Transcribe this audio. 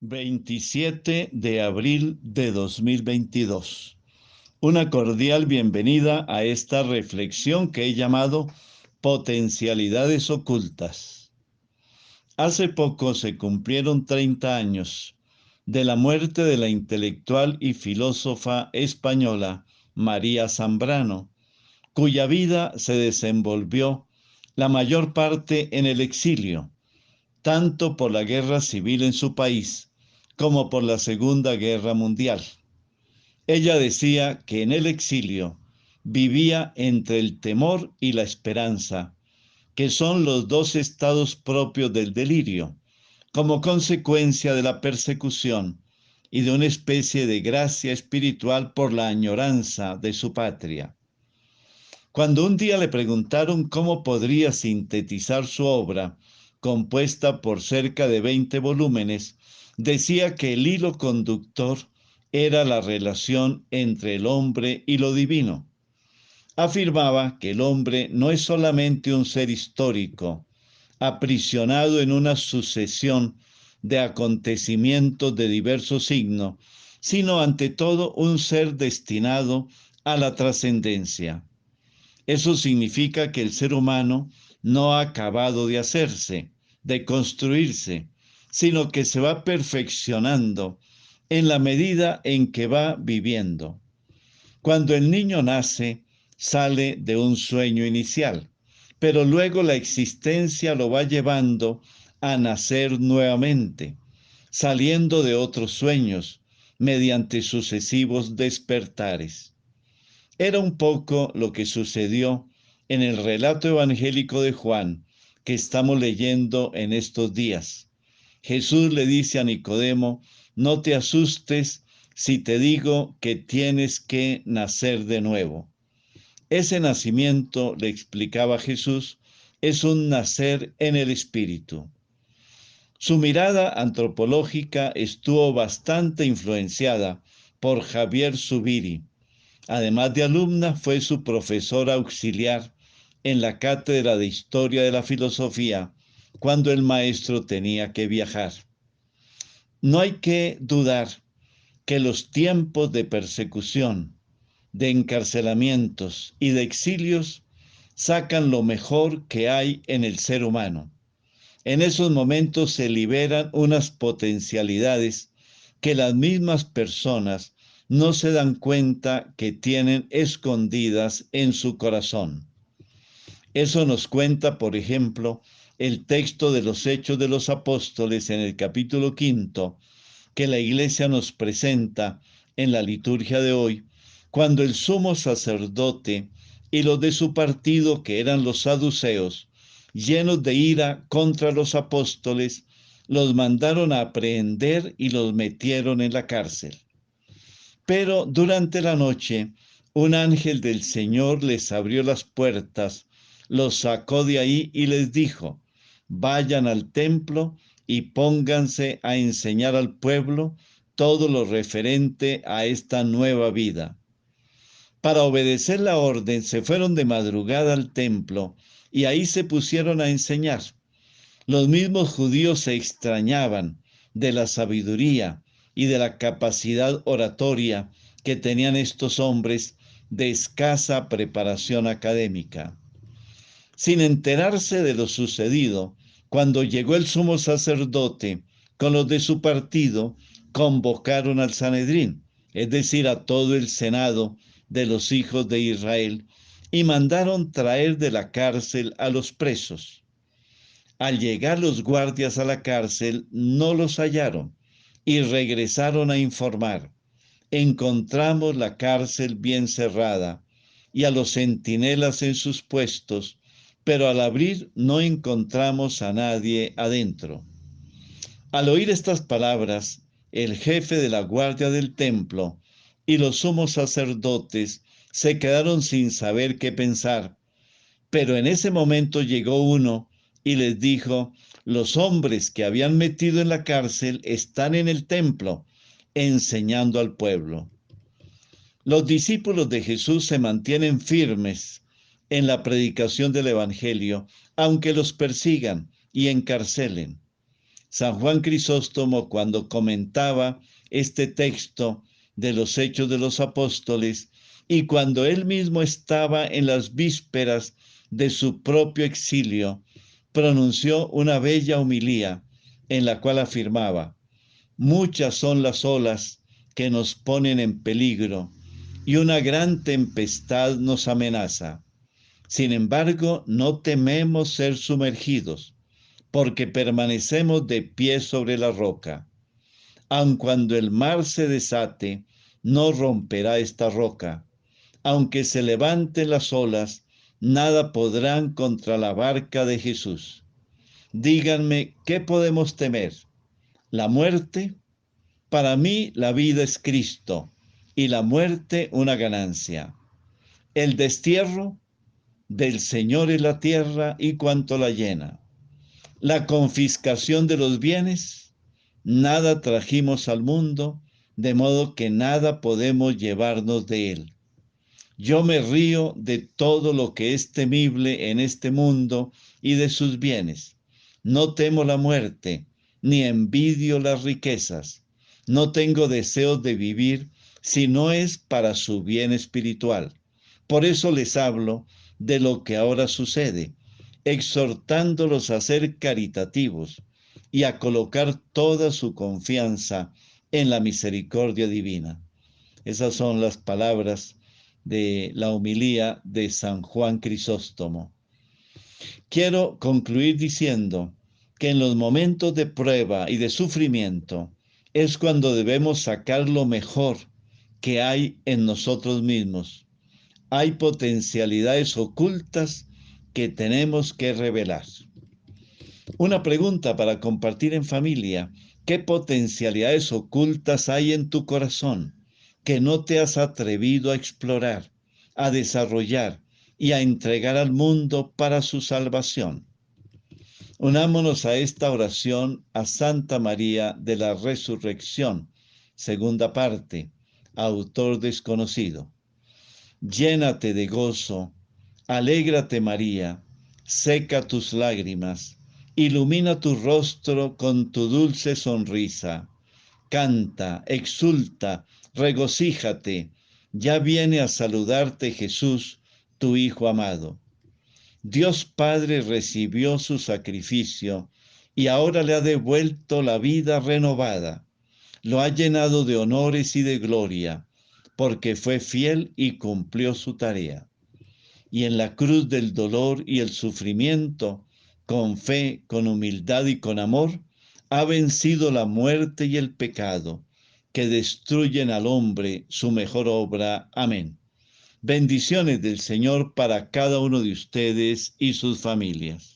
27 de abril de 2022. Una cordial bienvenida a esta reflexión que he llamado Potencialidades Ocultas. Hace poco se cumplieron 30 años de la muerte de la intelectual y filósofa española María Zambrano, cuya vida se desenvolvió la mayor parte en el exilio, tanto por la guerra civil en su país como por la Segunda Guerra Mundial. Ella decía que en el exilio vivía entre el temor y la esperanza, que son los dos estados propios del delirio, como consecuencia de la persecución y de una especie de gracia espiritual por la añoranza de su patria. Cuando un día le preguntaron cómo podría sintetizar su obra, compuesta por cerca de 20 volúmenes, decía que el hilo conductor era la relación entre el hombre y lo divino. Afirmaba que el hombre no es solamente un ser histórico, aprisionado en una sucesión de acontecimientos de diverso signo, sino ante todo un ser destinado a la trascendencia. Eso significa que el ser humano no ha acabado de hacerse, de construirse, sino que se va perfeccionando en la medida en que va viviendo. Cuando el niño nace, sale de un sueño inicial, pero luego la existencia lo va llevando a nacer nuevamente, saliendo de otros sueños, mediante sucesivos despertares. Era un poco lo que sucedió en el relato evangélico de Juan que estamos leyendo en estos días. Jesús le dice a Nicodemo: no te asustes si te digo que tienes que nacer de nuevo. Ese nacimiento, le explicaba Jesús, es un nacer en el Espíritu. Su mirada antropológica estuvo bastante influenciada por Javier Zubiri. Además de alumna, fue su profesora auxiliar en la cátedra de Historia de la Filosofía cuando el maestro tenía que viajar. No hay que dudar que los tiempos de persecución, de encarcelamientos y de exilios sacan lo mejor que hay en el ser humano. En esos momentos se liberan unas potencialidades que las mismas personas no se dan cuenta que tienen escondidas en su corazón. Eso nos cuenta, por ejemplo, el texto de los Hechos de los Apóstoles en el capítulo 5, que la Iglesia nos presenta en la liturgia de hoy, cuando el sumo sacerdote y los de su partido, que eran los saduceos, llenos de ira contra los apóstoles, los mandaron a aprehender y los metieron en la cárcel. Pero durante la noche, un ángel del Señor les abrió las puertas, los sacó de ahí y les dijo: vayan al templo y pónganse a enseñar al pueblo todo lo referente a esta nueva vida. Para obedecer la orden, se fueron de madrugada al templo y ahí se pusieron a enseñar. Los mismos judíos se extrañaban de la sabiduría y de la capacidad oratoria que tenían estos hombres de escasa preparación académica. Sin enterarse de lo sucedido, cuando llegó el sumo sacerdote con los de su partido, convocaron al Sanedrín, es decir, a todo el senado de los hijos de Israel, y mandaron traer de la cárcel a los presos. Al llegar los guardias a la cárcel, no los hallaron y regresaron a informar: encontramos la cárcel bien cerrada y a los centinelas en sus puestos, pero al abrir no encontramos a nadie adentro. Al oír estas palabras, el jefe de la guardia del templo y los sumos sacerdotes se quedaron sin saber qué pensar. Pero en ese momento llegó uno y les dijo: los hombres que habían metido en la cárcel están en el templo enseñando al pueblo. Los discípulos de Jesús se mantienen firmes en la predicación del Evangelio, aunque los persigan y encarcelen. San Juan Crisóstomo, cuando comentaba este texto de los Hechos de los Apóstoles, y cuando él mismo estaba en las vísperas de su propio exilio, pronunció una bella homilía en la cual afirmaba: muchas son las olas que nos ponen en peligro y una gran tempestad nos amenaza. Sin embargo, no tememos ser sumergidos, porque permanecemos de pie sobre la roca. Aun cuando el mar se desate, no romperá esta roca. Aunque se levanten las olas, nada podrán contra la barca de Jesús. Díganme, ¿qué podemos temer? ¿La muerte? Para mí la vida es Cristo y la muerte una ganancia. El destierro, del Señor es la tierra y cuanto la llena. La confiscación de los bienes, nada trajimos al mundo, de modo que nada podemos llevarnos de él. Yo me río de todo lo que es temible en este mundo y de sus bienes. No temo la muerte, ni envidio las riquezas. No tengo deseos de vivir si no es para su bien espiritual. Por eso les hablo de lo que ahora sucede, exhortándolos a ser caritativos y a colocar toda su confianza en la misericordia divina. Esas son las palabras de la homilía de San Juan Crisóstomo. Quiero concluir diciendo que en los momentos de prueba y de sufrimiento es cuando debemos sacar lo mejor que hay en nosotros mismos. Hay potencialidades ocultas que tenemos que revelar. Una pregunta para compartir en familia: ¿qué potencialidades ocultas hay en tu corazón que no te has atrevido a explorar, a desarrollar y a entregar al mundo para su salvación? Unámonos a esta oración a Santa María de la Resurrección, segunda parte, autor desconocido. Llénate de gozo, alégrate María, seca tus lágrimas, ilumina tu rostro con tu dulce sonrisa. Canta, exulta, regocíjate, ya viene a saludarte Jesús, tu Hijo amado. Dios Padre recibió su sacrificio y ahora le ha devuelto la vida renovada. Lo ha llenado de honores y de gloria, porque fue fiel y cumplió su tarea. Y en la cruz del dolor y el sufrimiento, con fe, con humildad y con amor, ha vencido la muerte y el pecado, que destruyen al hombre su mejor obra. Amén. Bendiciones del Señor para cada uno de ustedes y sus familias.